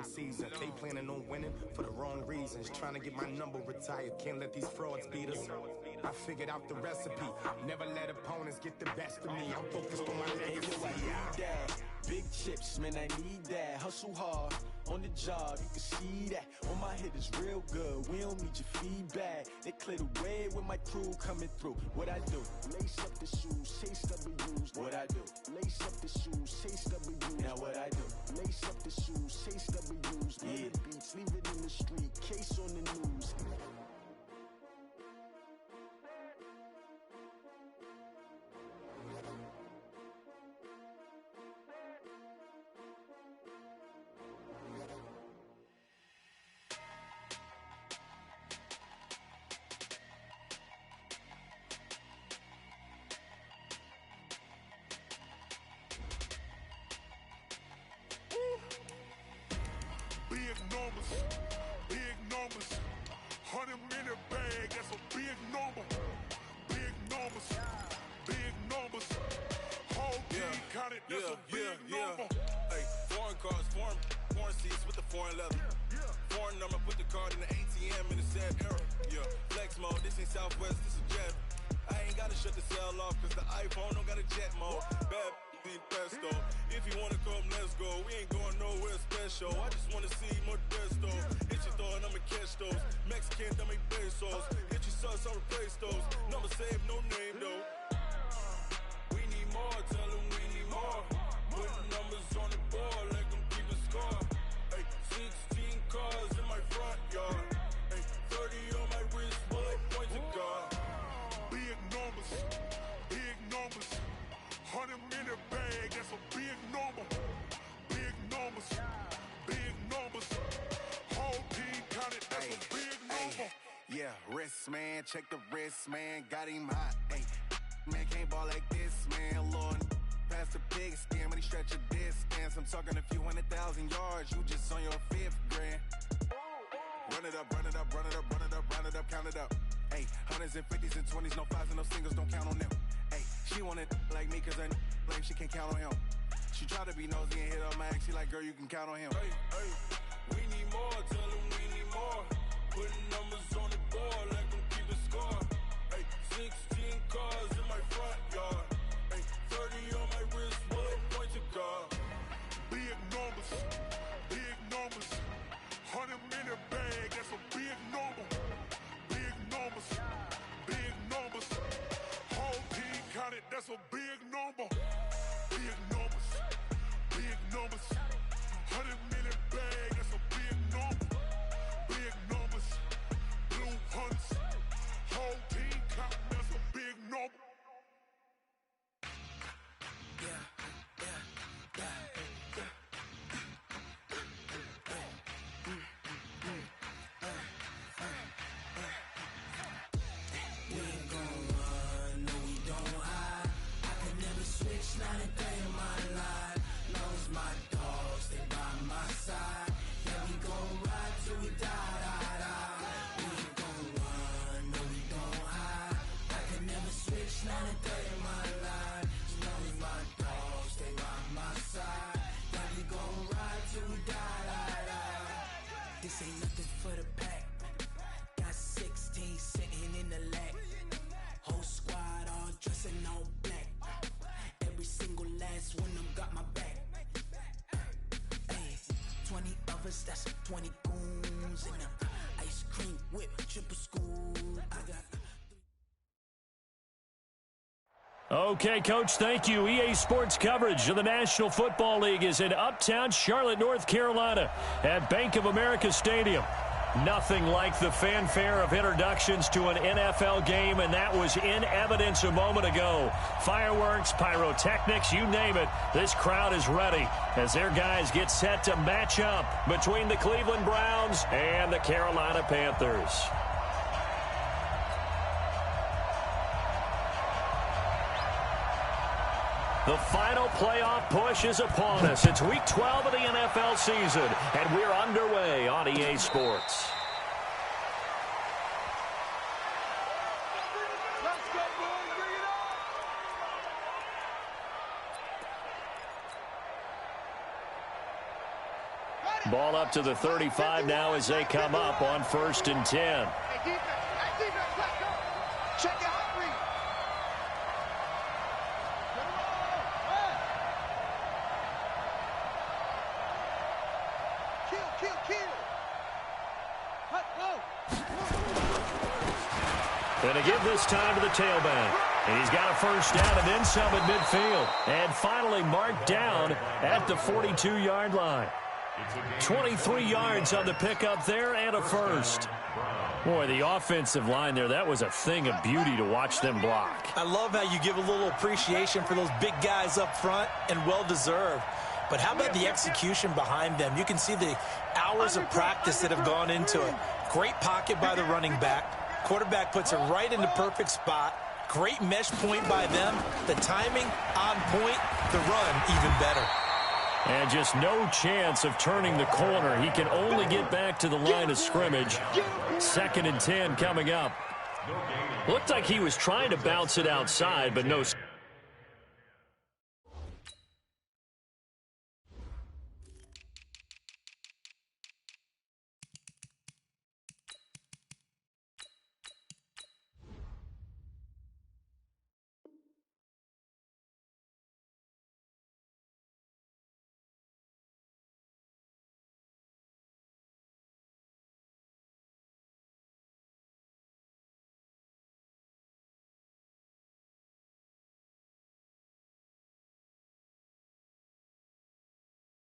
season. They planning on winning for the wrong reasons. Trying to get my number retired. Can't let these frauds beat us. I figured out the recipe. Never let opponents get the best of me. I'm focused on my legacy. I need that. Big chips, man, I need that. Hustle hard on the job, you can see that. On my head is real good. We don't need your feedback. They clear the way with my crew coming through. What I do? Lace up the shoes, chase W's. What I do? Lace up the shoes, chase W's. Now what I do? Lace up the shoes, chase W's. Yeah. The beats, leave it in the street, case on the news. Big numbers, 100 in a bag, that's a big number. Big numbers, big numbers. Whole team counted, that's a big number. Hey, foreign cars, foreign seats with the foreign leather. Foreign number, put the card in the ATM in the sad era. Yeah, flex mode, this ain't Southwest, this is jet. I ain't gotta shut the cell off, cause the iPhone don't got a jet mode. Bad pesto. If you wanna come, let's go. We ain't going nowhere special. I just wanna see more desto. Hit your thought, I'ma catch those. Mexican, dame pesos. Hit your sauce, I'll replace those. Number save, no name though. We need more, tell them we need more. Putting numbers on the board, like them keep a score. Hey, 16 cars in my front yard. Hey, 30 on my wrist, while I point to God. Big numbers, big numbers. 100 in a bag, that's a big number. Big numbers, big numbers. Whole team counted, that's a big number. Yeah, wrist man, check the wrist man, got him hot. Ay, man can't ball like this, man. Lord, pass the pig skin, but he stretch a distance. I'm talking a few 100,000 yards, you just on your 5th grand. Run it up, run it up, run it up, run it up, run it up, count it up. Ay, 100s and 50s and 20s, no 5s and no singles, don't count on them. Ay, she wanted like me cause her like she can't count on him. She tried to be nosy and hit her max, she like, girl, you can count on him. Hey, hey, we need more, tell them we need more. Putting numbers on the board, like them keep a score. Hey, 16 cars in my front yard. Hey, 30 on my wrist, while I point to God. Big numbers, big numbers. 100 in a bag, that's a big number. Big numbers, big numbers. Whole team counted, that's a big number. Big numbers, big numbers. 100 in a bag, that's a big number. Big numbers, blue hunts. Whole team counting, that's a big number. Not a day in my life. Long as my dogs stay by my side. Yeah, we gon' ride till we die, die, die. We ain't gon' run, no, we don't hide. I can never switch, not a day in my life. As long as my dogs stay by my side. Yeah, we gon' ride till we die, die, die. This ain't nothing for the pack. Got 16 sitting in the lap. Whole squad all dressing all black. Every single last one of them got my back. Ay, 20 of us, that's 20 goons in them. Ice cream whip, triple scoop. I got... Okay, Coach, thank you. EA Sports coverage of the National Football League is in uptown Charlotte, North Carolina at Bank of America Stadium. Nothing like the fanfare of introductions to an NFL game, and that was in evidence a moment ago. Fireworks, pyrotechnics, you name it. This crowd is ready as their guys get set to match up between the Cleveland Browns and the Carolina Panthers. The final playoff push is upon us. It's Week 12 of the NFL season, and we're underway on EA Sports. Let's go, boys, bring it on! Ball up to the 35 now as they come up on 1st and 10. Hey, defense, let's go. Check out three. Kill. Going to give this time to the tailback. And he's got a first down and then some at midfield. And finally marked down at the 42-yard line. 23 yards on the pickup there and a first. Boy, the offensive line there, that was a thing of beauty to watch them block. I love how you give a little appreciation for those big guys up front, and well-deserved. But how about the execution behind them? You can see the hours of practice that have gone into it. Great pocket by the running back. Quarterback puts it right in the perfect spot. Great mesh point by them. The timing on point. The run even better. And just no chance of turning the corner. He can only get back to the line of scrimmage. 2nd and 10 coming up. Looked like he was trying to bounce it outside, but no.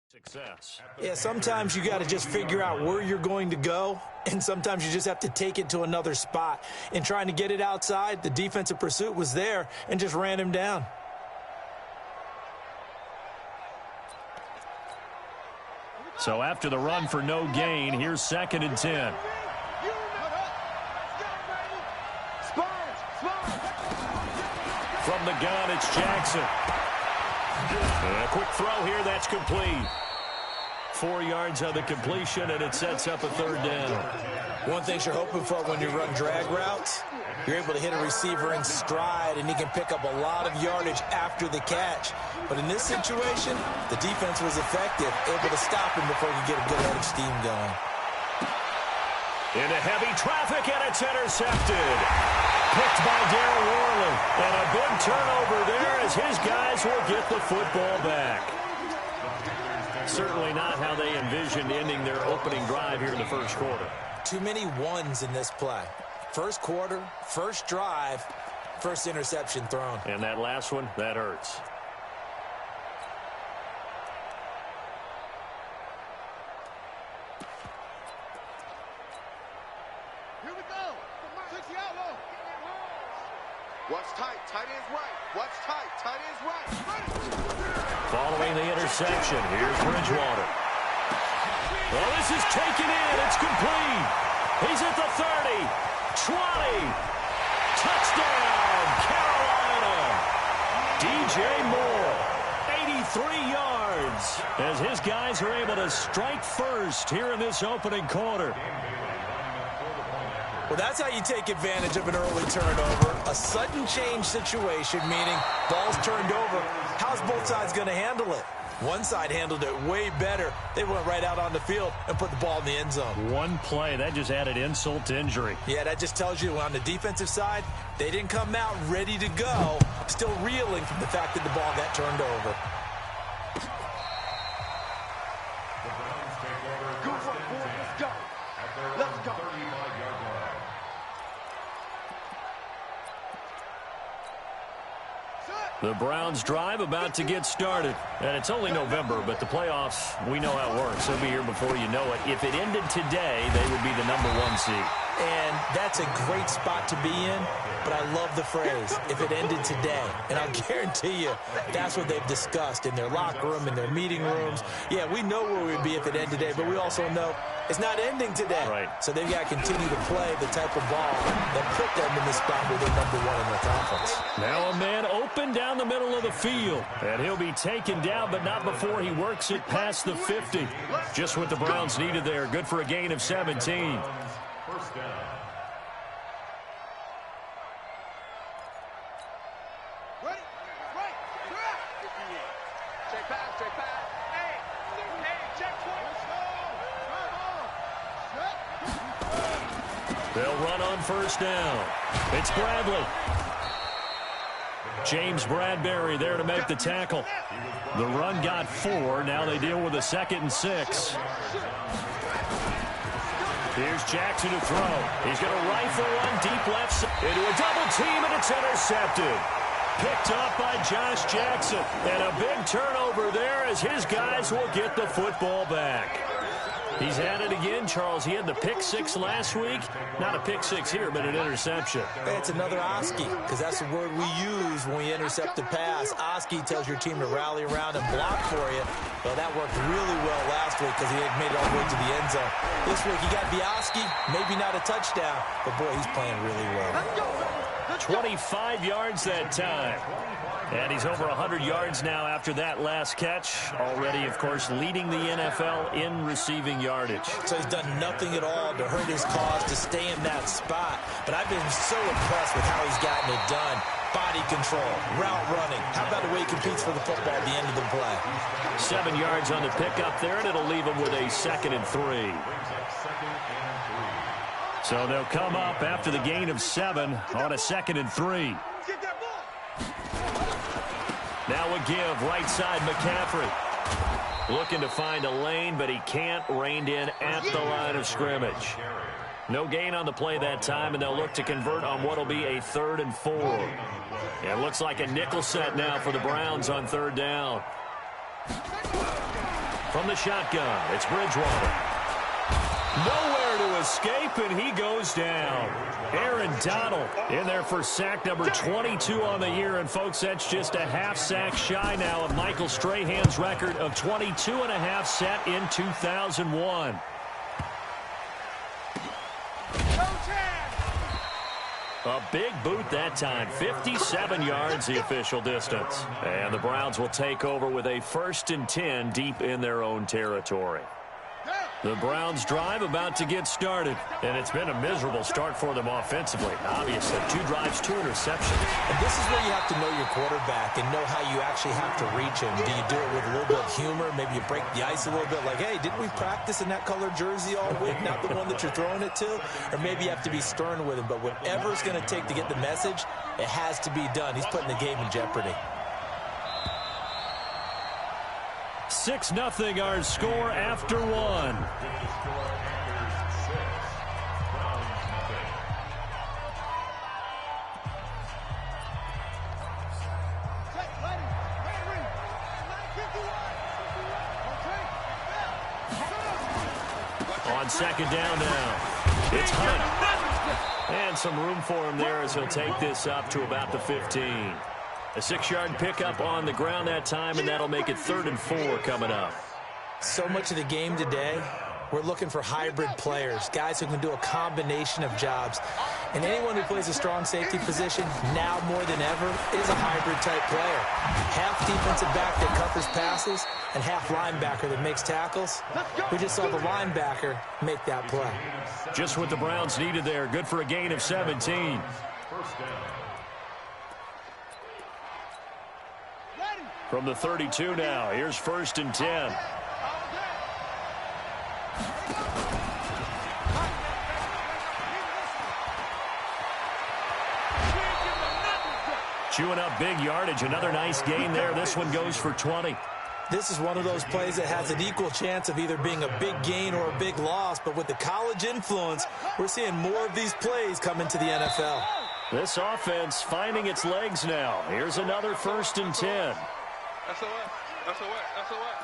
Success. Yeah, sometimes you got to just figure out where you're going to go, and sometimes you just have to take it to another spot. In trying to get it outside, the defensive pursuit was there and just ran him down. So after the run for no gain, here's 2nd and 10. From the gun, it's Jackson. And a quick throw here, that's complete. 4 yards on the completion, and it sets up a 3rd down. One thing you're hoping for when you run drag routes, you're able to hit a receiver in stride, and he can pick up a lot of yardage after the catch. But in this situation, the defense was effective, able to stop him before he could get a good head of steam going. Into heavy traffic, and it's intercepted. Picked by Darren Worley. And a big turnover there as his guys will get the football back. Certainly not how they envisioned ending their opening drive here in the first quarter. Too many ones in this play. First quarter, first drive, first interception thrown. And that last one, that hurts. Here we go. 60 out low. Watch tight. Tight end's right. Watch tight. Tight end's right. Following the interception, here's Bridgewater. Well, this is taken in. It's complete. He's at the 30, 20. Touchdown, Carolina. DJ Moore, 83 yards, as his guys are able to strike first here in this opening quarter. Well, that's how you take advantage of an early turnover. A sudden change situation, meaning ball's turned over. How's both sides going to handle it? One side handled it way better. They went right out on the field and put the ball in the end zone. One play, that just added insult to injury. Yeah, that just tells you on the defensive side, they didn't come out ready to go, still reeling from the fact that the ball got turned over. Go for it, boys. Let's go. Let's go. The Browns drive about to get started. And it's only November, but the playoffs, we know how it works. They'll be here before you know it. If it ended today, they would be the #1 seed. And that's a great spot to be in, but I love the phrase, if it ended today. And I'll guarantee you, that's what they've discussed in their locker room, in their meeting rooms. Yeah, we know where we'd be if it ended today, but we also know it's not ending today. Right. So they've got to continue to play the type of ball that put them in the spot where they're #1 in their conference. Now a man open down the middle of the field. And he'll be taken down, but not before he works it past the 50. Just what the Browns needed there. Good for a gain of 17. First down. Ready? Right. Check pass. Hey, check 20. They'll run on first down. It's Bradley. James Bradbury there to make the tackle. The run got 4. Now they deal with a 2nd and 6. Here's Jackson to throw. He's going to rifle one deep left into a double team, and it's intercepted. Picked off by Josh Jackson. And a big turnover there as his guys will get the football back. He's had it again, Charles. He had the pick 6 last week. Not a pick 6 here, but an interception. It's another Oski, because that's the word we use when we intercept a pass. Oski tells your team to rally around and block for you. Well, that worked really well last week because he had made it all the way to the end zone. This week, he got the Oski, maybe not a touchdown, but boy, he's playing really well. 25 yards that time. And he's over 100 yards now after that last catch. Already, of course, leading the NFL in receiving yardage. So he's done nothing at all to hurt his cause, to stay in that spot. But I've been so impressed with how he's gotten it done. Body control, route running. How about the way he competes for the football at the end of the play? 7 yards on the pickup there, and it'll leave him with a 2nd and 3. So they'll come up after the gain of 7 on a 2nd and 3. Now a give, right side McCaffrey. Looking to find a lane, but he can't. Reined in at the line of scrimmage. No gain on the play that time, and they'll look to convert on what will be a 3rd and 4. Yeah, it looks like a nickel set now for the Browns on 3rd down. From the shotgun, it's Bridgewater. Nowhere to escape, and he goes down. Aaron Donald in there for sack number 22 on the year. And, folks, that's just a half sack shy now of Michael Strahan's record of 22.5 set in 2001. A big boot that time. 57 yards the official distance. And the Browns will take over with a 1st and 10 deep in their own territory. The Browns drive about to get started, and it's been a miserable start for them offensively. Obviously, 2 drives, 2 interceptions. And this is where you have to know your quarterback and know how you actually have to reach him. Do you do it with a little bit of humor? Maybe you break the ice a little bit like, hey, didn't we practice in that color jersey all week, not the one that you're throwing it to? Or maybe you have to be stern with him. But whatever it's going to take to get the message, it has to be done. He's putting the game in jeopardy. 6-0 our score after 1. On 2nd down now, it's Hunt. And some room for him there as he'll take this up to about the 15. A 6-yard pickup on the ground that time, and that'll make it 3rd and 4 coming up. So much of the game today, we're looking for hybrid players, guys who can do a combination of jobs. And anyone who plays a strong safety position, now more than ever, is a hybrid-type player. Half defensive back that covers passes, and half linebacker that makes tackles. We just saw the linebacker make that play. Just what the Browns needed there. Good for a gain of 17. From the 32 now, here's 1st and 10. Chewing up big yardage. Another nice gain there. This one goes for 20. This is one of those plays that has an equal chance of either being a big gain or a big loss. But with the college influence, we're seeing more of these plays come into the NFL. This offense finding its legs now. Here's another 1st and 10. That's a what? That's a what? That's a what?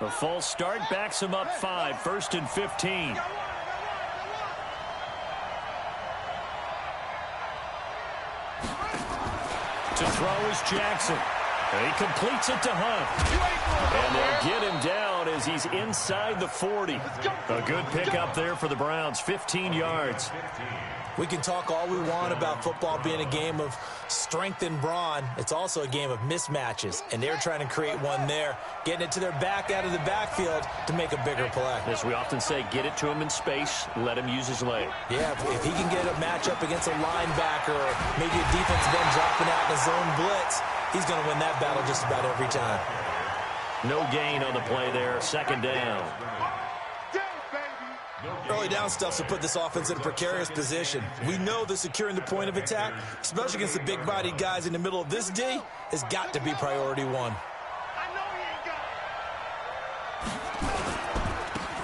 The false start backs him up 5. 1st and 15. To throw is Jackson. He completes it to Hunt. And they'll get him down as he's inside the 40. A good pickup there for the Browns. 15 yards. We can talk all we want about football being a game of strength and brawn. It's also a game of mismatches, and they're trying to create one there, getting it to their back out of the backfield to make a bigger play. As we often say, get it to him in space, let him use his leg. Yeah, if he can get a matchup against a linebacker or maybe a defensive end dropping out in a zone blitz, he's going to win that battle just about every time. No gain on the play there. Second down. Early down stuff to put this offense in a precarious position. We know that securing the point of attack, especially against the big-bodied guys in the middle of this D, has got to be priority one.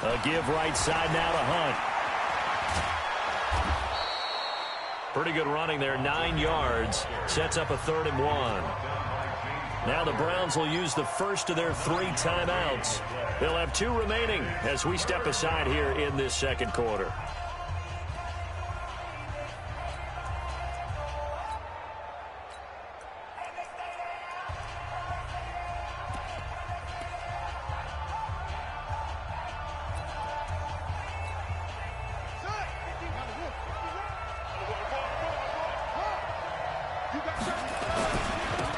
A give right side now to Hunt. Pretty good running there, 9 yards. Sets up a 3rd and 1. Now the Browns will use the first of their 3 timeouts. They'll have 2 remaining as we step aside here in this second quarter.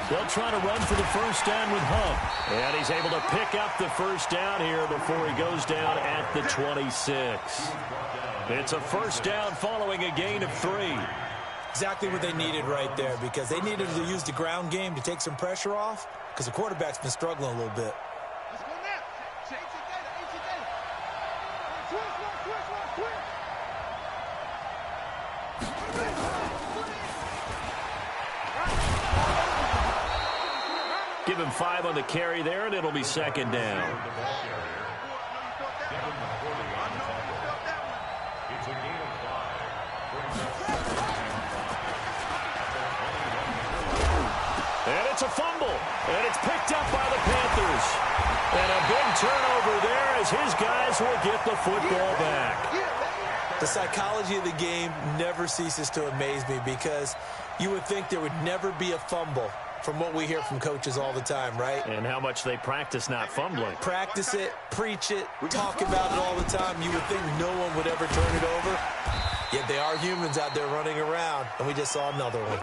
They'll try to run for the first down with Hunt. And he's able to pick up the first down here before he goes down at the 26. It's a first down following a gain of 3. Exactly what they needed right there, because they needed to use the ground game to take some pressure off, because the quarterback's been struggling a little bit. Give him 5 on the carry there, and it'll be second down. And it's a fumble, and it's picked up by the Panthers. And a big turnover there as his guys will get the football back. The psychology of the game never ceases to amaze me, because you would think there would never be a fumble from what we hear from coaches all the time, right? And how much they practice not fumbling. Practice it, preach it, talk about it all the time. You would think no one would ever turn it over. Yet they are humans out there running around, and we just saw another one.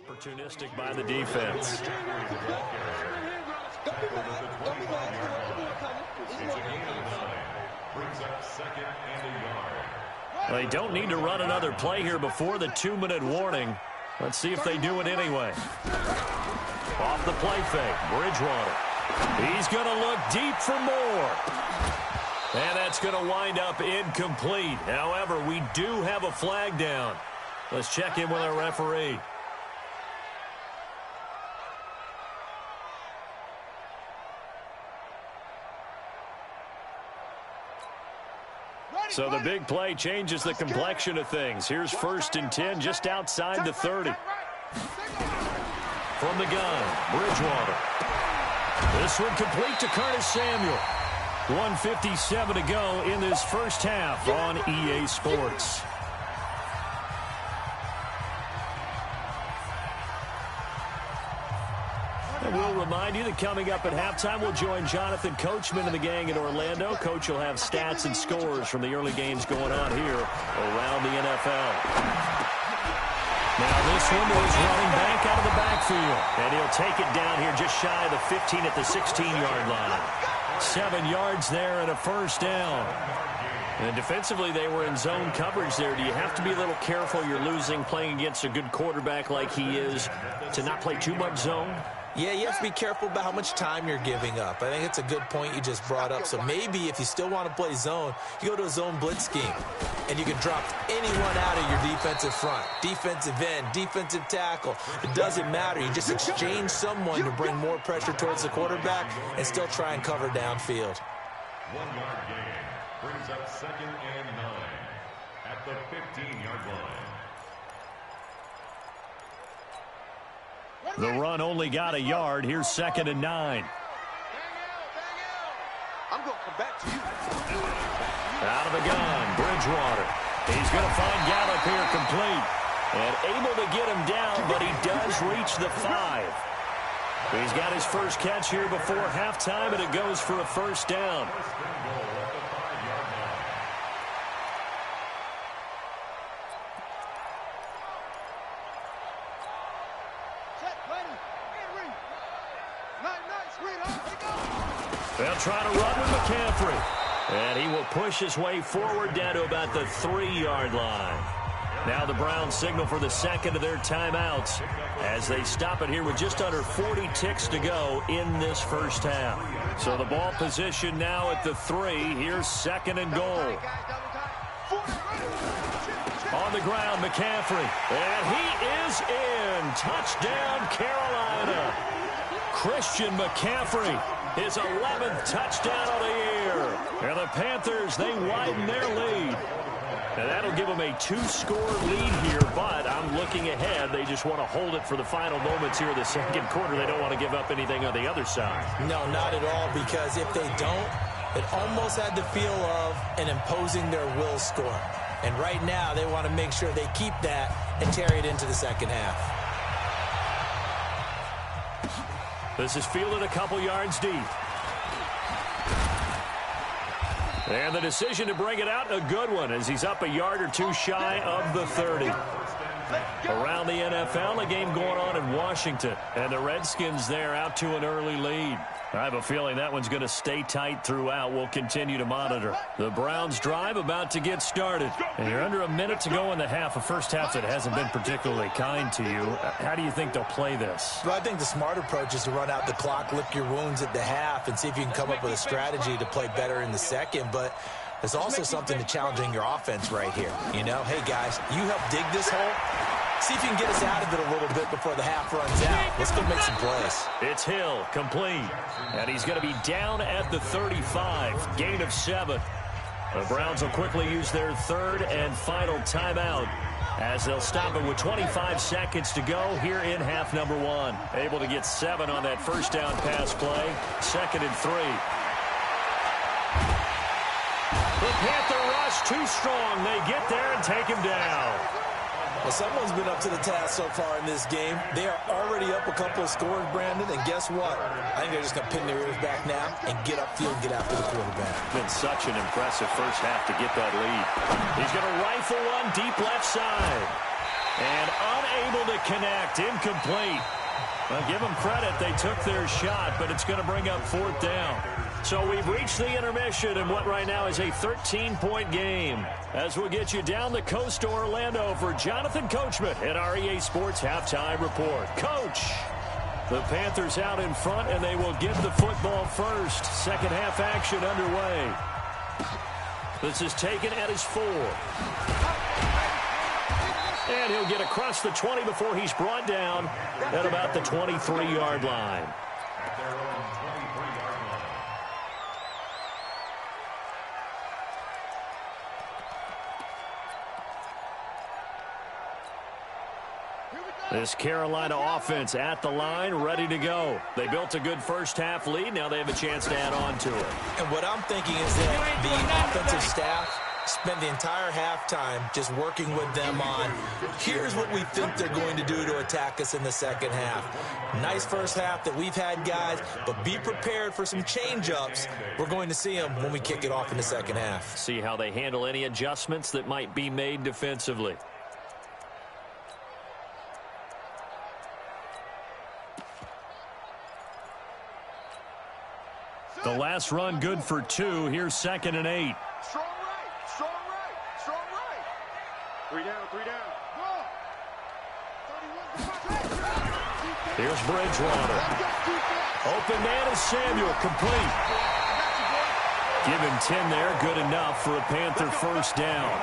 Opportunistic by the defense. They don't need to run another play here before the 2-minute warning. Let's see if they do it anyway. Off the play fake, Bridgewater. He's going to look deep for more. And that's going to wind up incomplete. However, we do have a flag down. Let's check in with our referee. So the big play changes the complexion of things. Here's 1st and 10 just outside the 30. From the gun, Bridgewater. This one complete to Curtis Samuel. 1:57 to go in this first half on EA Sports. And we'll remind you that coming up at halftime, we'll join Jonathan Coachman and the gang in Orlando. Coach will have stats and scores from the early games going on here around the NFL. Now this one is running back out of the backfield. And he'll take it down here just shy of the 15 at the 16-yard line. 7 yards there and a first down. And defensively, they were in zone coverage there. Do you have to be a little careful? You're losing playing against a good quarterback like he is to not play too much zone? Yeah, you have to be careful about how much time you're giving up. I think it's a good point you just brought up. So maybe if you still want to play zone, you go to a zone blitz scheme, and you can drop anyone out of your defensive front, defensive end, defensive tackle. It doesn't matter. You just exchange someone to bring more pressure towards the quarterback and still try and cover downfield. 1-yard gain brings up 2nd and 9 at the 15-yard line. The run only got a yard. Here's 2nd and 9. I'm gonna come back to you. Out of the gun, Bridgewater. He's going to find Gallup here complete. And able to get him down, but he does reach the 5. He's got his first catch here before halftime, and it goes for a first down. They'll try to run with McCaffrey. And he will push his way forward down to about the 3-yard line. Now the Browns signal for the second of their timeouts as they stop it here with just under 40 ticks to go in this first half. So the ball position now at the 3. Here's second and goal. On the ground, McCaffrey. And he is in. Touchdown, Carolina. Christian McCaffrey. His 11th touchdown of the year. And the Panthers, they widen their lead. And that'll give them a 2-score lead here, but I'm looking ahead. They just want to hold it for the final moments here of the second quarter. They don't want to give up anything on the other side. No, not at all, because if they don't, it almost had the feel of an imposing their will score. And right now, they want to make sure they keep that and carry it into the second half. This is fielded a couple yards deep. And the decision to bring it out, a good one, as he's up a yard or two shy of the 30. Around the NFL, a game going on in Washington. And the Redskins there out to an early lead. I have a feeling that one's going to stay tight throughout. We'll continue to monitor. The Browns drive about to get started. And you're under a minute to go in the half, a first half that hasn't been particularly kind to you. How do you think they'll play this? Well, I think the smart approach is to run out the clock, lick your wounds at the half, and see if you can come up with a strategy to play better in the second. But there's also something to challenging your offense right here. You know, hey, guys, you help dig this hole. See if you can get us out of it a little bit before the half runs out. Let's go make some plays. It's Hill, complete. And he's going to be down at the 35. Gain of 7. The Browns will quickly use their third and final timeout as they'll stop it with 25 seconds to go here in half number 1. Able to get 7 on that first down pass play. Second and 3. The Panther rush too strong. They get there and take him down. Well, someone's been up to the task so far in this game. They are already up a couple of scores, Brandon, and guess what? I think they're just going to pin their ears back now and get upfield and get after the quarterback. Been such an impressive first half to get that lead. He's going to rifle one deep left side. And unable to connect, incomplete. Well, give them credit, they took their shot, but it's going to bring up fourth down. So we've reached the intermission in what right now is a 13-point game. As we'll get you down the coast to Orlando for Jonathan Coachman at our EA Sports Halftime Report. Coach, the Panthers out in front, and they will get the football first. Second half action underway. This is taken at his 4. And he'll get across the 20 before he's brought down at about the 23-yard line. This Carolina offense at the line, ready to go. They built a good first half lead. Now they have a chance to add on to it. And what I'm thinking is that the offensive staff spent the entire halftime just working with them on, here's what we think they're going to do to attack us in the second half. Nice first half that we've had, guys, but be prepared for some change-ups. We're going to see them when we kick it off in the second half. See how they handle any adjustments that might be made defensively. The last run good for 2. Here's second and 8. Strong right, strong right, strong right. 3 down. Here's Bridgewater. Open man is Samuel, complete. Give him 10 there, good enough for a Panther first down.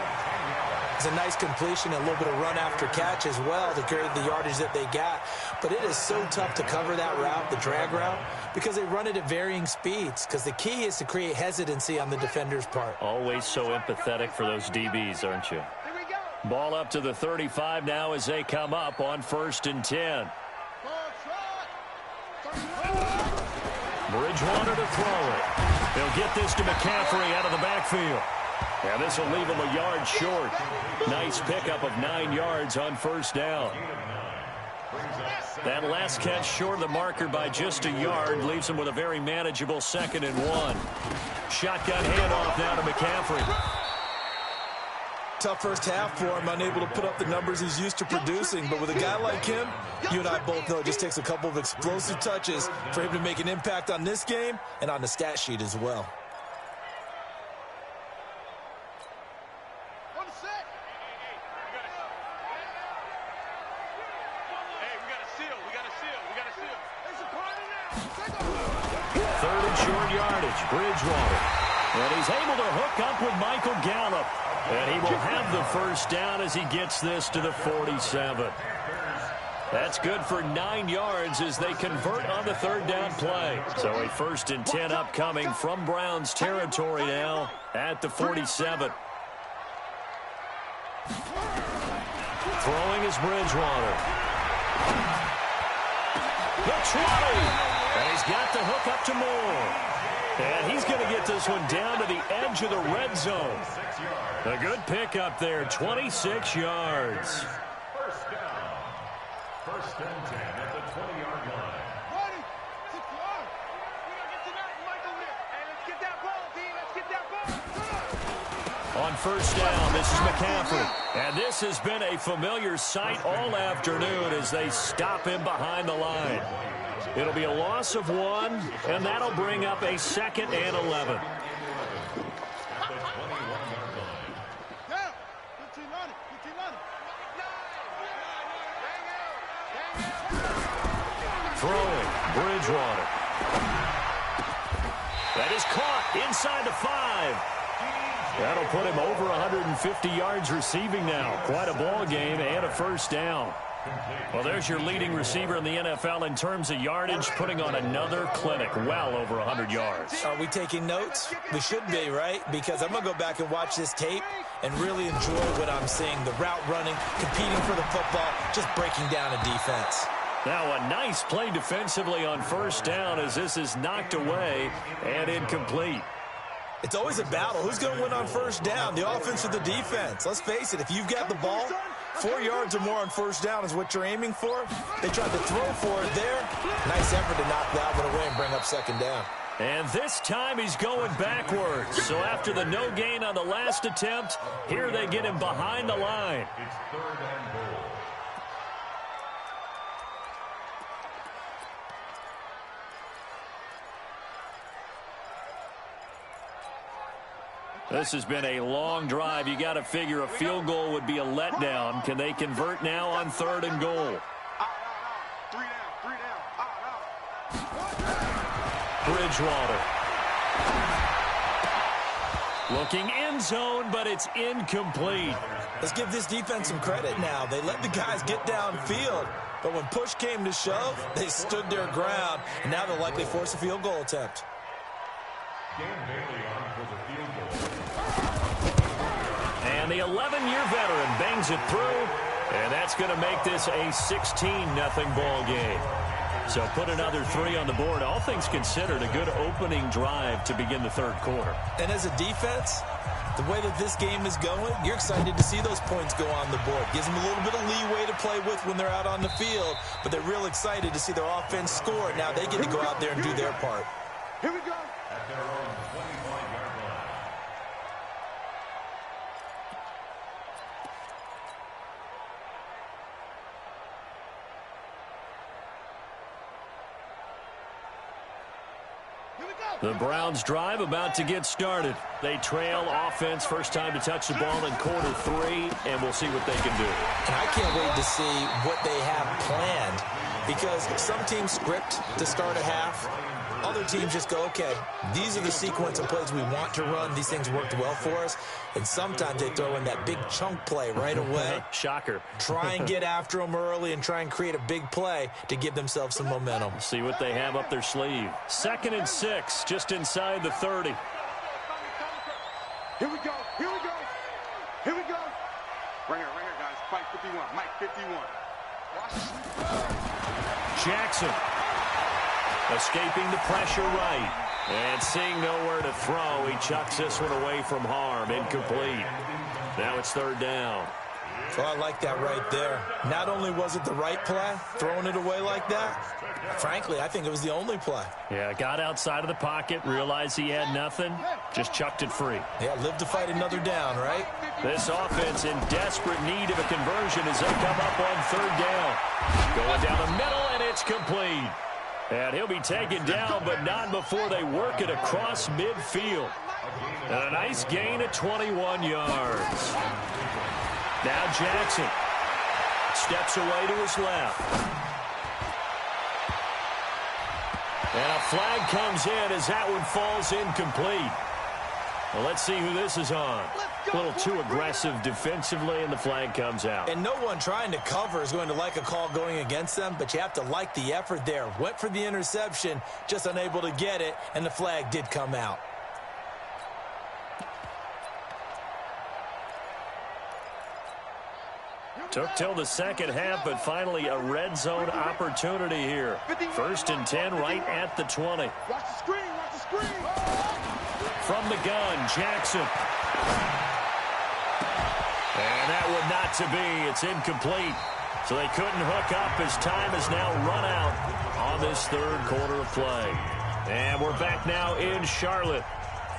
It's a nice completion, a little bit of run after catch as well to carry the yardage that they got. But it is so tough to cover that route, the drag route, because they run it at varying speeds. Because the key is to create hesitancy on the defender's part. Always so empathetic for those DBs, aren't you? Ball up to the 35 now as they come up on 1st and 10. Bridgewater to throw it. He'll get this to McCaffrey out of the backfield. And this will leave him a yard short. Nice pickup of 9 yards on first down. That last catch short of the marker by just a yard leaves him with a very manageable 2nd and 1. Shotgun handoff now to McCaffrey. Tough first half for him, unable to put up the numbers he's used to producing. But with a guy like him, you and I both know it just takes a couple of explosive touches for him to make an impact on this game and on the stat sheet as well. Bridgewater. And he's able to hook up with Michael Gallup. And he will have the first down as he gets this to the 47. That's good for 9 yards as they convert on the 3rd down play. So a 1st and 10 upcoming from Browns territory now at the 47. Throwing is Bridgewater. The 20. And he's got the hook up to Moore. And he's going to get this one down to the edge of the red zone. A good pickup there, 26 yards. First down. 1st and 10 at the 20-yard line. On first down, this is McCaffrey. And this has been a familiar sight all afternoon as they stop him behind the line. It'll be a loss of 1, and that'll bring up a 2nd and 11. Throwing, Bridgewater. That is caught inside the 5. That'll put him over 150 yards receiving now. Quite a ball game and a first down. Well, there's your leading receiver in the NFL in terms of yardage, putting on another clinic, well over 100 yards. Are we taking notes? We should be, right? Because I'm going to go back and watch this tape and really enjoy what I'm seeing. The route running, competing for the football, just breaking down a defense. Now a nice play defensively on first down as this is knocked away and incomplete. It's always a battle. Who's going to win on first down, the offense or the defense? Let's face it, if you've got the ball, 4 yards or more on first down is what you're aiming for. They tried to throw for it there. Nice effort to knock that one away and bring up 2nd down. And this time he's going backwards. So after the no gain on the last attempt, here they get him behind the line. It's 3rd and goal. This has been a long drive. You got to figure a field goal would be a letdown. Can they convert now on 3rd and goal? Bridgewater. Looking end zone, but it's incomplete. Let's give this defense some credit now. They let the guys get downfield, but when push came to shove, they stood their ground, and now they'll likely force a field goal attempt. And the 11-year veteran bangs it through, and that's going to make this a 16-0 ball game. So put another 3 on the board. All things considered, a good opening drive to begin the 3rd quarter. And as a defense, the way that this game is going, you're excited to see those points go on the board. Gives them a little bit of leeway to play with when they're out on the field, but they're real excited to see their offense score. Now they get to go out there and do their part. Here we go. At their own 25-yard line. The Browns drive about to get started. They trail offense, first time to touch the ball in quarter 3, and we'll see what they can do. And I can't wait to see what they have planned, because some teams script to start a half. Other teams just go, okay, these are the sequence of plays we want to run. These things worked well for us. And sometimes they throw in that big chunk play right away. Shocker. Try and get after them early and try and create a big play to give themselves some momentum. See what they have up their sleeve. 2nd and 6, just inside the 30. Here we go. Here we go. Here we go. Right here, guys. Fight 51. Mike 51. Jackson. Escaping the pressure right. And seeing nowhere to throw, he chucks this one away from harm. Incomplete. Now it's third down. Well, I like that right there. Not only was it the right play, throwing it away like that, frankly, I think it was the only play. Yeah, got outside of the pocket, realized he had nothing, just chucked it free. Yeah, live to fight another down, right? This offense in desperate need of a conversion as they come up on third down. Going down the middle, and it's complete. And he'll be taken down, but not before they work it across midfield. And a nice gain of 21 yards. Now Jackson steps away to his left. And a flag comes in as that one falls incomplete. Well, let's see who this is on. A little too aggressive defensively, and the flag comes out. And no one trying to cover is going to like a call going against them, but you have to like the effort there. Went for the interception, just unable to get it, and the flag did come out. Took till the second half, but finally a red zone opportunity here. 1st and 10 right at the 20. Watch the screen, watch the screen. From the gun, Jackson. And that would not to be. It's incomplete. So they couldn't hook up as time has now run out on this third quarter of play. And we're back now in Charlotte.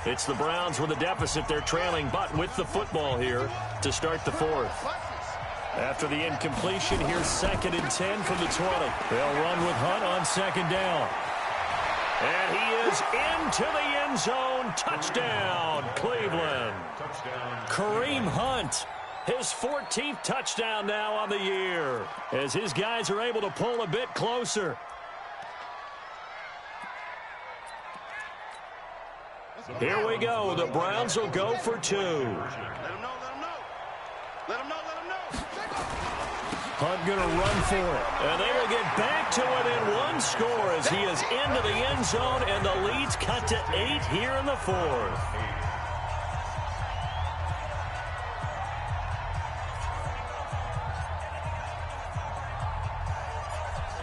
It's the Browns with a deficit. They're trailing, but with the football here to start the fourth. After the incompletion, here's 2nd and 10 from the 20. They'll run with Hunt on 2nd down. And he is into the end zone. Touchdown, Cleveland. Kareem Hunt, his 14th touchdown now on the year, as his guys are able to pull a bit closer. Here we go. The Browns will go for 2. Let him know, let him know. Let him know, let him know. Hunt going to run for it. And they will get back to within 1 score as he is into the end zone, and the lead's cut to 8 here in the fourth.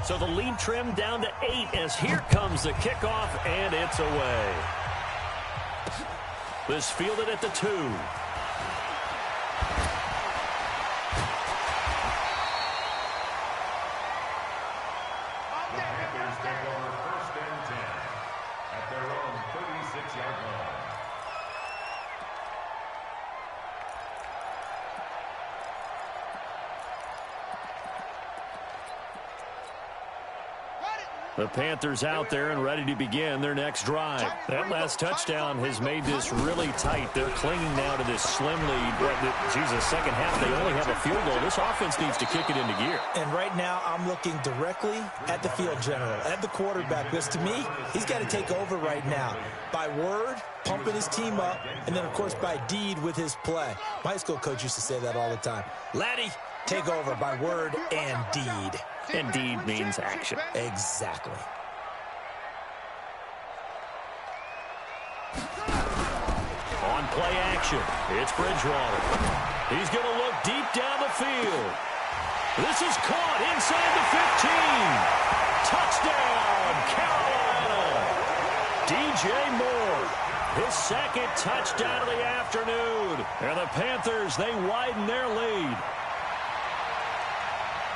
So the lead trimmed down to 8 as here comes the kickoff, and it's away. This fielded at the 2. The Panthers out there and ready to begin their next drive. That last touchdown has made this really tight. They're clinging now to this slim lead. Second half, they only have a field goal. This offense needs to kick it into gear. And right now, I'm looking directly at the field general, at the quarterback. Because to me, he's got to take over right now. By word, pumping his team up, and then, of course, by deed with his play. My high school coach used to say that all the time. Laddie, take over by word and deed. And deed means action. Exactly. On play action, it's Bridgewater. He's going to look deep down the field. This is caught inside the 15. Touchdown, Carolina. DJ Moore, his 2nd touchdown of the afternoon. And the Panthers, they widen their lead.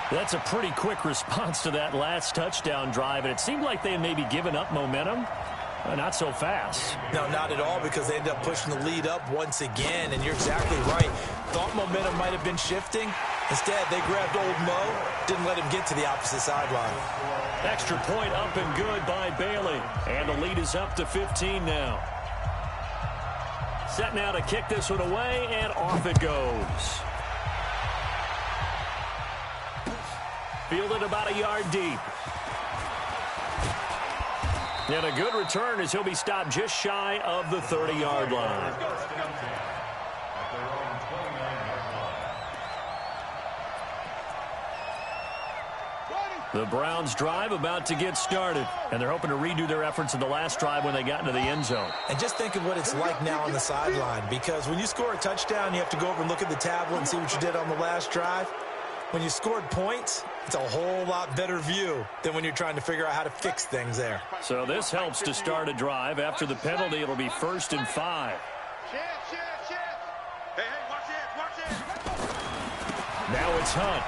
That's a pretty quick response to that last touchdown drive, and it seemed like they had maybe given up momentum. Not so fast. No, not at all, because they ended up pushing the lead up once again, and you're exactly right. Thought momentum might have been shifting. Instead, they grabbed old Mo, didn't let him get to the opposite sideline. Extra point up and good by Bailey, and the lead is up to 15 now. Set now to kick this one away, and off it goes. Fielded about a yard deep. And a good return as he'll be stopped just shy of the 30-yard line. The Browns drive about to get started, and they're hoping to redo their efforts in the last drive when they got into the end zone. And just think of what it's like now on the sideline, because when you score a touchdown, you have to go over and look at the tablet and see what you did on the last drive. when you scored points, it's a whole lot better view than when you're trying to figure out how to fix things there. So this helps to start a drive. After the penalty, it'll be 1st and 5. Hey, watch it. Now it's Hunt.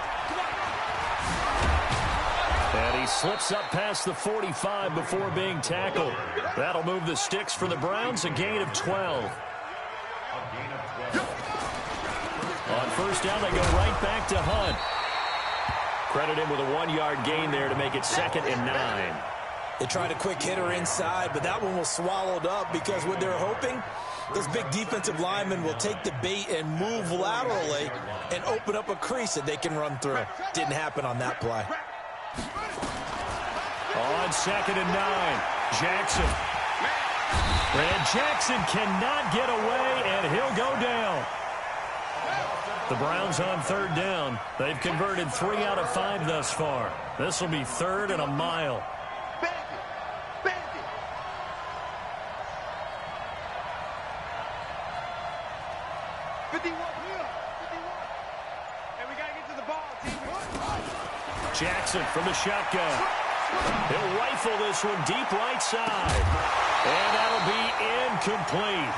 And he slips up past the 45 before being tackled. That'll move the sticks for the Browns, a gain of 12. On 1st down, they go right back to Hunt. Credit him with a 1-yard gain there to make it 2nd and 9. They tried a quick hitter inside, but that one was swallowed up because what they're hoping, those big defensive linemen will take the bait and move laterally and open up a crease that they can run through. Didn't happen on that play. On 2nd and 9, Jackson. And Jackson cannot get away, and he'll go down. The Browns on 3rd down. They've converted 3 out of 5 thus far. This will be 3rd and a mile. Jackson from the shotgun. He'll rifle this one deep right side. And that'll be incomplete.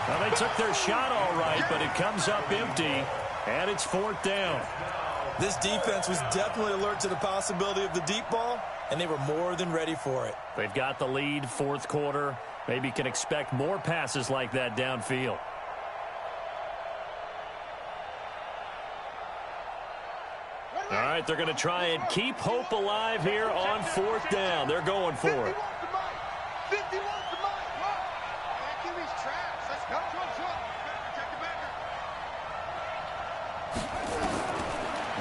Now, they took their shot all right, but it comes up empty, and it's 4th down. This defense was definitely alert to the possibility of the deep ball, and they were more than ready for it. They've got the lead, 4th quarter. Maybe can expect more passes like that downfield. All right, they're going to try and keep hope alive here on 4th down. They're going for it. 50 wants the mic. Can't give these traps. Let's go.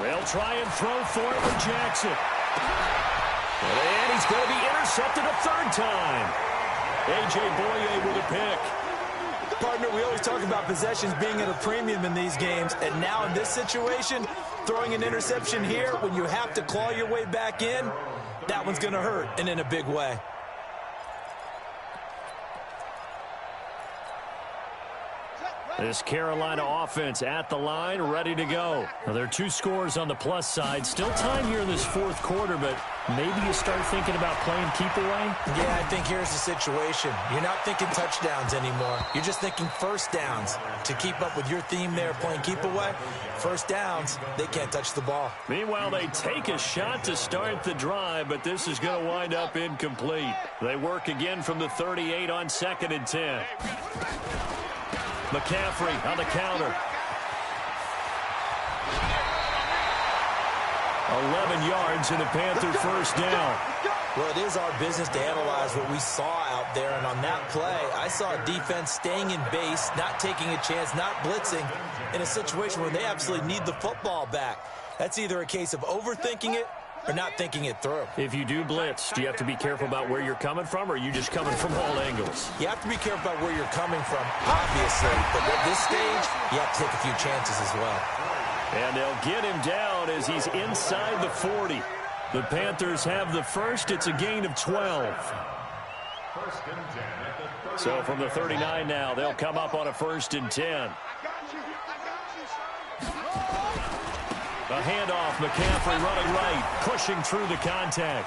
They'll try and throw for it with Jackson. And he's going to be intercepted a 3rd time. A.J. Boye with a pick. Partner, we always talk about possessions being at a premium in these games, and now in this situation, throwing an interception here when you have to claw your way back in, that one's going to hurt, and in a big way. This Carolina offense at the line, ready to go. Now, there are 2 scores on the plus side. Still time here in this 4th quarter, but maybe you start thinking about playing keep away? Yeah, I think here's the situation. You're not thinking touchdowns anymore. You're just thinking 1st downs. To keep up with your theme there, playing keep away, 1st downs, they can't touch the ball. Meanwhile, they take a shot to start the drive, but this is going to wind up incomplete. They work again from the 38 on 2nd and 10. McCaffrey on the counter. 11 yards and a Panther 1st down. Well, it is our business to analyze what we saw out there, and on that play, I saw a defense staying in base, not taking a chance, not blitzing, in a situation where they absolutely need the football back. That's either a case of overthinking it or not thinking it through. If you do blitz, do you have to be careful about where you're coming from, or are you just coming from all angles? You have to be careful about where you're coming from, obviously, but at this stage, you have to take a few chances as well. And they'll get him down as he's inside the 40. The Panthers have the 1st. It's a gain of 12. So from the 39 now, they'll come up on a 1st and 10. A handoff, McCaffrey running right, pushing through the contact.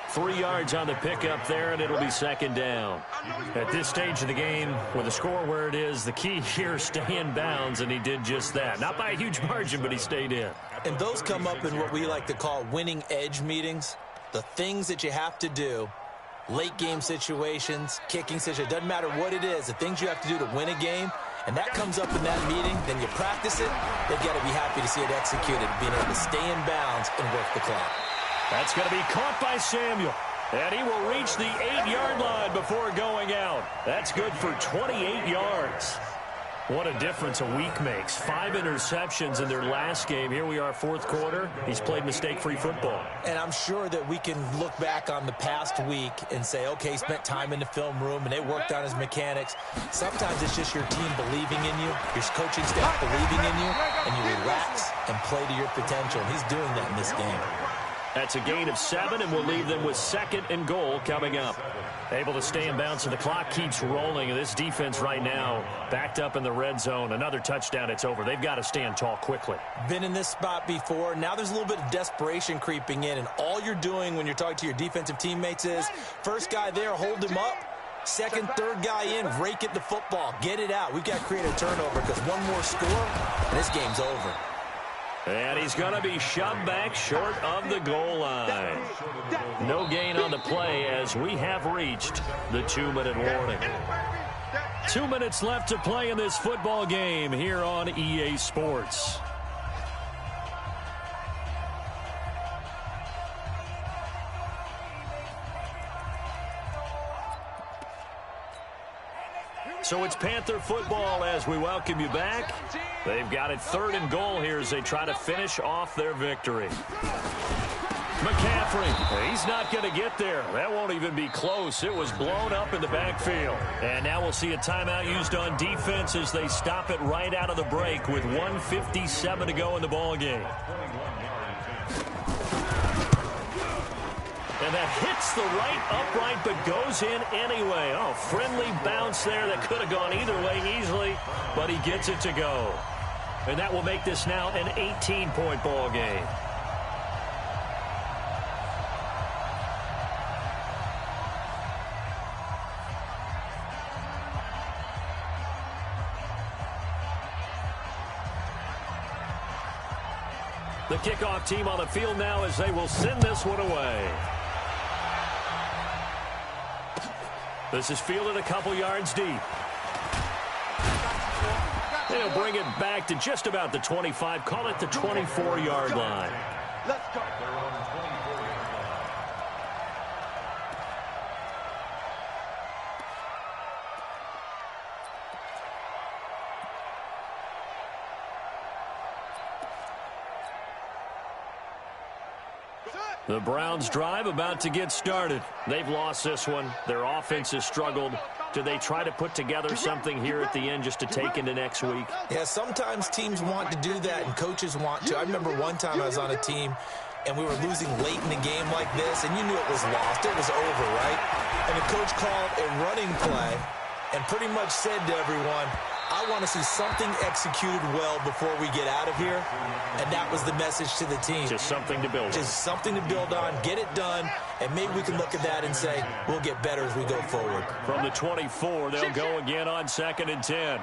3 yards on the pickup there, and it'll be 2nd down. At this stage of the game, with the score where it is, the key here is stay in bounds, and he did just that. Not by a huge margin, but he stayed in. And those come up in what we like to call winning edge meetings. The things that you have to do, late game situations, kicking situations, doesn't matter what it is, the things you have to do to win a game. And that comes up in that meeting, then you practice it, they've got to be happy to see it executed, being able to stay in bounds and work the clock. That's going to be caught by Samuel. And he will reach the 8-yard line before going out. That's good for 28 yards. What a difference a week makes. 5 interceptions in their last game. Here we are, 4th quarter. He's played mistake-free football. And I'm sure that we can look back on the past week and say, okay, he spent time in the film room and they worked on his mechanics. Sometimes it's just your team believing in you, your coaching staff believing in you, and you relax and play to your potential. He's doing that in this game. That's a gain of 7, and we'll leave them with 2nd and goal coming up. Able to stay in bounds, and the clock keeps rolling. This defense right now backed up in the red zone. Another touchdown, it's over. They've got to stand tall quickly. Been in this spot before. Now there's a little bit of desperation creeping in, and all you're doing when you're talking to your defensive teammates is first guy there, hold him up. Second, third guy in, rake at the football. Get it out. We've got to create a turnover because one more score, and this game's over. And he's going to be shoved back short of the goal line. No gain on the play as we have reached the 2-minute warning. 2 minutes left to play in this football game here on EA Sports. So it's Panther football as we welcome you back. They've got it 3rd and goal here as they try to finish off their victory. McCaffrey, he's not going to get there. That won't even be close. It was blown up in the backfield. And now we'll see a timeout used on defense as they stop it right out of the break with 1:57 to go in the ball game. And that hits the right upright but goes in anyway. Oh, friendly bounce there that could have gone either way easily, but he gets it to go. And that will make this now an 18-point ball game. The kickoff team on the field now as they will send this one away. This is fielded a couple yards deep. They'll bring it back to just about the 25, call it the 24-yard line. Let's go. The Browns drive about to get started. They've lost this one. Their offense has struggled. Do they try to put together something here at the end just to take into next week? Yeah, sometimes teams want to do that and coaches want to. I remember one time I was on a team and we were losing late in the game like this, and you knew it was lost. It was over, right? And the coach called a running play and pretty much said to everyone, I want to see something executed well before we get out of here. And that was the message to the team. Just something to build on. Just something to build on, get it done, and maybe we can look at that and say, we'll get better as we go forward. From the 24, they'll go again on 2nd and 10.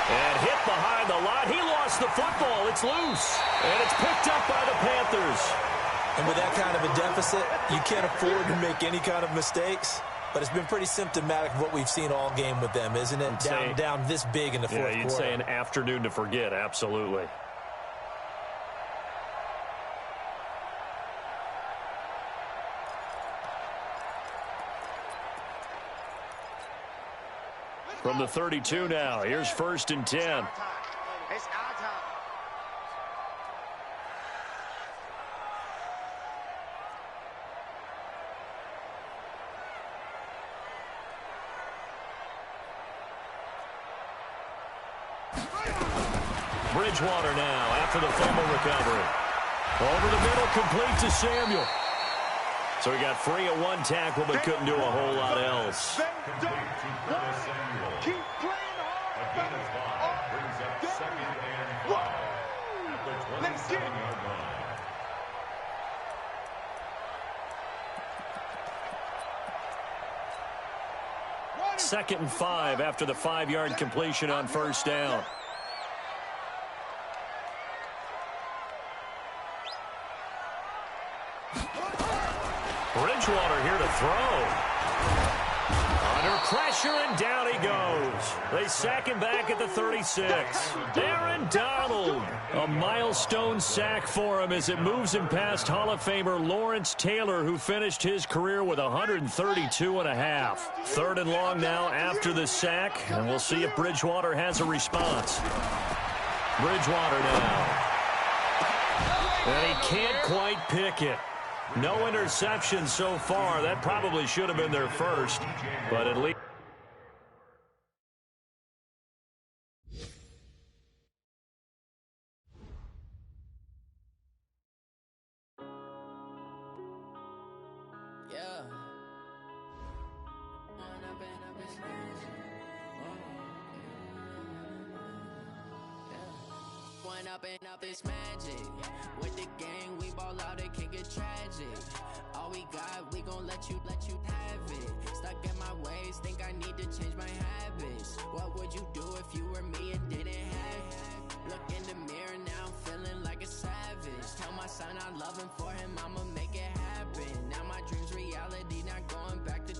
And hit behind the line. He lost the football. It's loose. And it's picked up by the Panthers. And with that kind of a deficit, you can't afford to make any kind of mistakes. But it's been pretty symptomatic of what we've seen all game with them, isn't it? Down this big in the fourth quarter. Yeah, you'd say an afternoon to forget, absolutely. From the 32 now, here's 1st and 10. It's our time. Bridgewater now after the fumble recovery. Over the middle, complete to Samuel. So he got free of one tackle but couldn't do a whole lot else. Keep playing hard. Brings up 2nd and 5 at the 27-yard line. 2nd and 5 after the 5-yard completion on 1st down. Bridgewater here to throw. Under pressure, and down he goes. They sack him back at the 36. Aaron Donald. A milestone sack for him as it moves him past Hall of Famer Lawrence Taylor, who finished his career with 132 and a half. 3rd and long now after the sack, and we'll see if Bridgewater has a response. Bridgewater now. And he can't quite pick it. No interception so far. That probably should have been their first, but at least One up and up this magic. With the gang, we ball out, it can get tragic. All we got, we gon' let you have it. Stuck in my ways, think I need to change my habits. What would you do if you were me and didn't have it? Look in the mirror now, I'm feeling like a savage. Tell my son I love him, for him I'ma make it happen. Now my dream's reality, not going back to.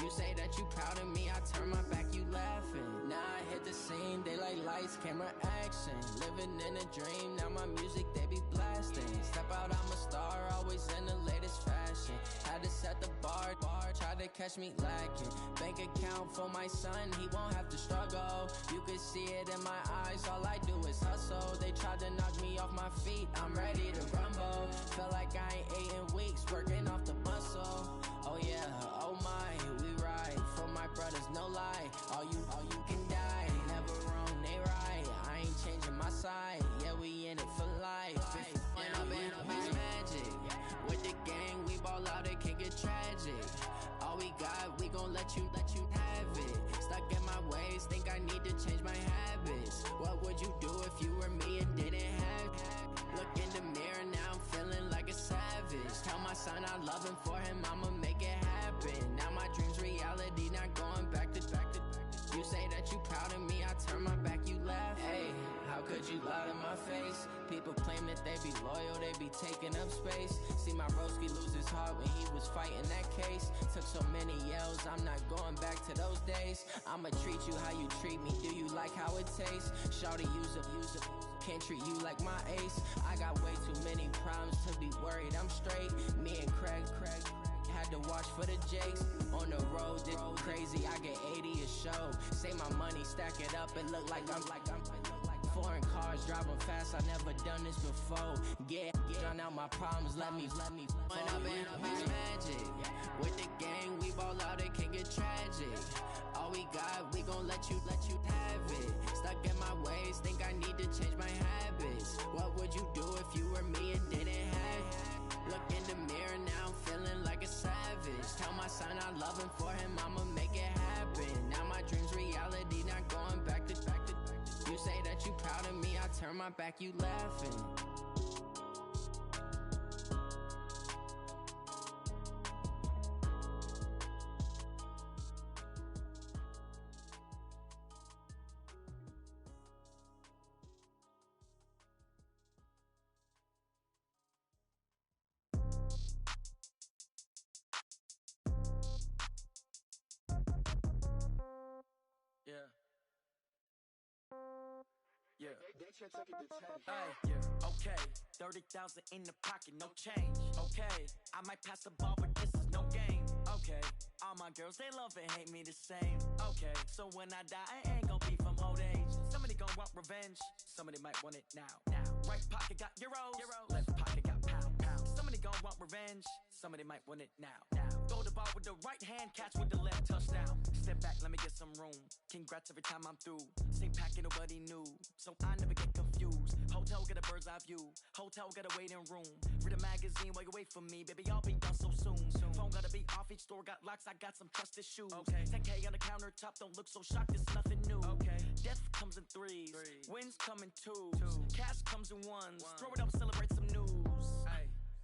You say that you proud of me, I turn my back, you laughing. Now I hit the scene, they like lights, camera, action. Living in a dream, now my music, they be blasting. Step out, I'm a star, always in the latest fashion. Had to set the bar, try to catch me lacking. Bank account for my son, he won't have to struggle. You can see it in my eyes, all I do is hustle. They tried to knock me off my feet, I'm ready to rumble. Felt like I ain't ate in weeks, working off the muscle. Oh yeah, oh my, we ride for my brothers, no lie. All you can die, never wrong, they right. I ain't changing my side, yeah, we in it for life. And up it's magic. With the gang, we ball out, it can get tragic. All we got, we gon' let you have it. Stuck in my ways, think I need to change my habits. What would you do if you were me and didn't have it? Look in the mirror, now I'm feeling like a savage. Tell my son I love him, for him I'ma make it happen. Now my dream's reality, not going back to. You say that you proud of me, I turn my back, you laugh. Hey, how could you lie to my face? People claim that they be loyal, they be taking up space. See my broski lose his heart when he was fighting that case. Took so many yells, I'm not going back to those days. I'ma treat you how you treat me, do you like how it tastes? Shawty, use up, can't treat you like my ace. I got way too many problems to be worried, I'm straight. Me and Craig had to watch for the Jakes. On the road, this crazy, I get 80 a show. Say my money, stack it up, it look like I'm foreign cars, driving fast, I never done this before. Get drown out my problems, let me One up and it's magic. With the gang, we ball out, it can get tragic. All we got, we gon' let you have it. Stuck in my ways, think I need to change my habits. What would you do if you were me and didn't have it? Look in the mirror, now I'm feeling like a savage. Tell my son I love him, for him I'ma make it happen. Now my dream's reality, not going back to. You say that you proud of me, I turn my back, you laughing. Yeah. Yeah. Okay. 30,000 in the pocket, no change. Okay. I might pass the ball, but this is no game. Okay. All my girls, they love and hate me the same. Okay. So when I die, I ain't gon' be from old age. Somebody gon' want revenge. Somebody might want it now. Right pocket got euros. Left pocket got pound. Somebody gon' want revenge. Somebody might want it now. Throw the ball with the right hand, catch with the left, touchdown. Step back, let me get some room. Congrats every time I'm through. Same packet, nobody knew, so I never get confused. Hotel get a bird's eye view. Hotel get a waiting room. Read a magazine while you wait for me, baby. I'll be done so soon. Phone gotta be off, each store got locks. I got some trusted shoes. 10K on the countertop, don't look so shocked. It's nothing new. Death comes in threes. Wins come in twos. Cash comes in ones. Throw it up, celebrate some news.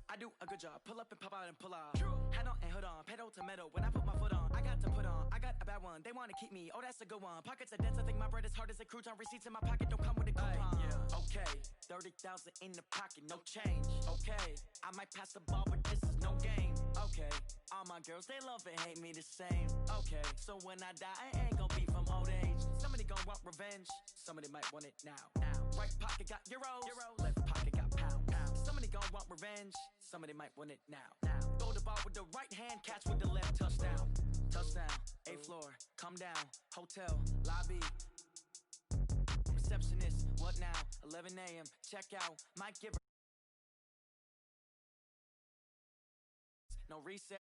I do a good job, pull up and pop out and pull out. Hat on and hood on, pedal to metal. When I put my foot on, I got to put on. I got a bad one, they wanna keep me. Oh, that's a good one. Pockets are dense, I think my bread is hard as a crouton. Receipts in my pocket don't come with a coupon. Okay, 30,000 in the pocket, no change. Okay, I might pass the ball, but this is no game. Okay, all my girls, they love and hate me the same. Okay, so when I die, I ain't gon' be from old age. Somebody gon' want revenge, somebody might want it now. Right pocket got euros. Left pocket got pound. Somebody gon' want revenge, somebody might want it now. Throw the ball with the right hand, catch with the left, touchdown. Touchdown, 8th floor, come down. Hotel, lobby. Receptionist, what now? 11 a.m., check out. Might give her no reset.